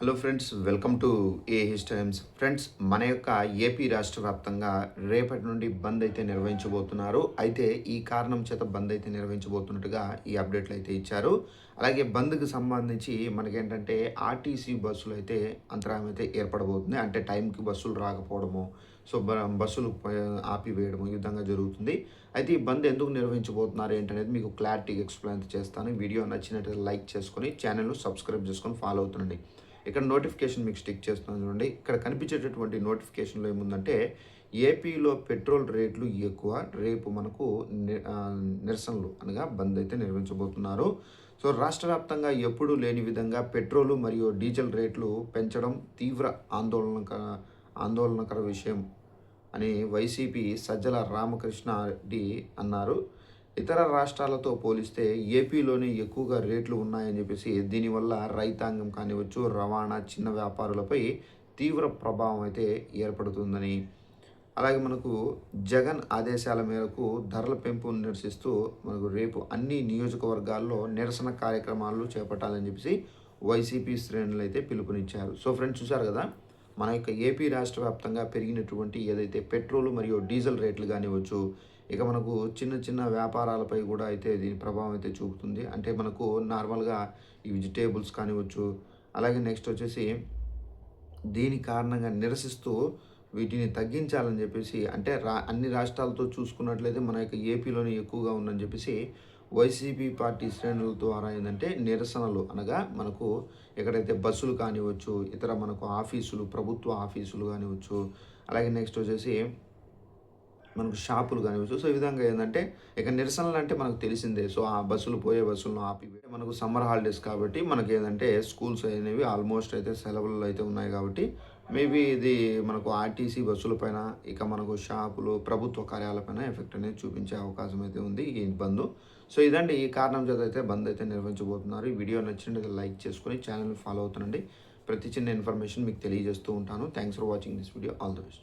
Hello friends, welcome to AH times. Friends, మన యొక్క AP రాష్ట్ర వ్యాప్తంగా రేపటి నుండి బంద్ అయితే నిర్వహించబోతున్నారు. అయితే ఈ కారణం చేత బంద్ అయితే నిర్వహించబోతున్నట్టుగా ఈ అప్డేట్లు అయితే ఇచ్చారు. అలాగే బంద్‌కి సంబంధించి మనకేంటంటే ఆర్టీసీ బస్సులు అయితే అంతరాయం అయితే ఏర్పడబోతుంది. అంటే టైంకి బస్సులు రాకపోవడము, సో బస్సులు ఆపివేయడము ఈ విధంగా జరుగుతుంది. అయితే ఈ బంద్ ఎందుకు నిర్వహించబోతున్నారు ఏంటనేది మీకు క్లారిటీగా ఎక్స్‌ప్లెయిన్ అయితే చేస్తాను. వీడియో నచ్చినట్లయితే లైక్ చేసుకొని ఛానెల్‌ను సబ్స్క్రైబ్ చేసుకొని ఫాలో అవుతుండండి. ఇక్కడ నోటిఫికేషన్ మీకు స్టిక్ చేస్తున్నాను చూడండి. ఇక్కడ కనిపించేటటువంటి నోటిఫికేషన్‌లో ఏముందంటే, ఏపీలో పెట్రోల్ రేట్లు ఎక్కువ. రేపు మనకు నిరసనలు అనగా బంద్ అయితే నిర్వహించబోతున్నారు. సో, రాష్ట్ర వ్యాప్తంగా ఎప్పుడూ లేని విధంగా పెట్రోలు మరియు డీజిల్ రేట్లు పెంచడం తీవ్ర ఆందోళనకర విషయం అని వైసీపీ సజ్జల రామకృష్ణారెడ్డి అన్నారు. ఇతర రాష్ట్రాలతో పోలిస్తే ఏపీలోనే ఎక్కువగా రేట్లు ఉన్నాయని చెప్పేసి దీనివల్ల రైతాంగం కానివచ్చు, రవాణా, చిన్న వ్యాపారులపై తీవ్ర ప్రభావం అయితే ఏర్పడుతుందని, అలాగే మనకు జగన్ ఆదేశాల మేరకు ధరల పెంపును నిరసిస్తూ మనకు రేపు అన్ని నియోజకవర్గాల్లో నిరసన కార్యక్రమాలు చేపట్టాలని చెప్పేసి వైసీపీ శ్రేణులు అయితే పిలుపునిచ్చారు. సో ఫ్రెండ్స్, చూసారు కదా, మన యొక్క ఏపీ రాష్ట్ర వ్యాప్తంగా పెరిగినటువంటి ఏదైతే పెట్రోలు మరియు డీజిల్ రేట్లు కానివ్వచ్చు, ఇక మనకు చిన్న చిన్న వ్యాపారాలపై కూడా అయితే దీని ప్రభావం అయితే చూపుతుంది. అంటే మనకు నార్మల్గా ఈ వెజిటేబుల్స్ కానివ్వచ్చు, అలాగే నెక్స్ట్ వచ్చేసి దీని కారణంగా నిరసిస్తూ వీటిని తగ్గించాలని చెప్పేసి, అంటే అన్ని రాష్ట్రాలతో చూసుకున్నట్లయితే మన యొక్క ఏపీలోనే ఎక్కువగా ఉందని చెప్పేసి వైసీపీ పార్టీ శ్రేణుల ద్వారా ఏందంటే నిరసనలు అనగా మనకు ఎక్కడైతే బస్సులు కానివ్వచ్చు, ఇతర మనకు ఆఫీసులు, ప్రభుత్వ ఆఫీసులు కానివ్వచ్చు, అలాగే నెక్స్ట్ వచ్చేసి మనకు షాపులు కానివ్వచ్చు. సో, ఈ విధంగా ఏందంటే ఇక నిరసనలు అంటే మనకు తెలిసిందే. సో, ఆ బస్సులు పోయే బస్సులను ఆపివేయడం, మనకు సమ్మర్ హాలిడేస్ కాబట్టి మనకేందంటే స్కూల్స్ అనేవి ఆల్మోస్ట్ అయితే సెలవులు అయితే ఉన్నాయి కాబట్టి మేబీ ఇది మనకు ఆర్టీసీ బస్సుల పైన, ఇక మనకు షాపులు, ప్రభుత్వ కార్యాలయాలపైన ఎఫెక్ట్ అనేది చూపించే అవకాశం అయితే ఉంది ఈ బంద్. సో, ఇదండి ఈ కారణం చేత అయితే బంద్ అయితే నిర్వహించబోతున్నారు. ఈ వీడియో నచ్చినట్లయితే లైక్ చేసుకొని ఛానల్‌ని ఫాలో అవుతుండండి. ప్రతి చిన్న ఇన్ఫర్మేషన్ మీకు తెలియజేస్తూ ఉంటాను. Thanks for watching this video. All the best.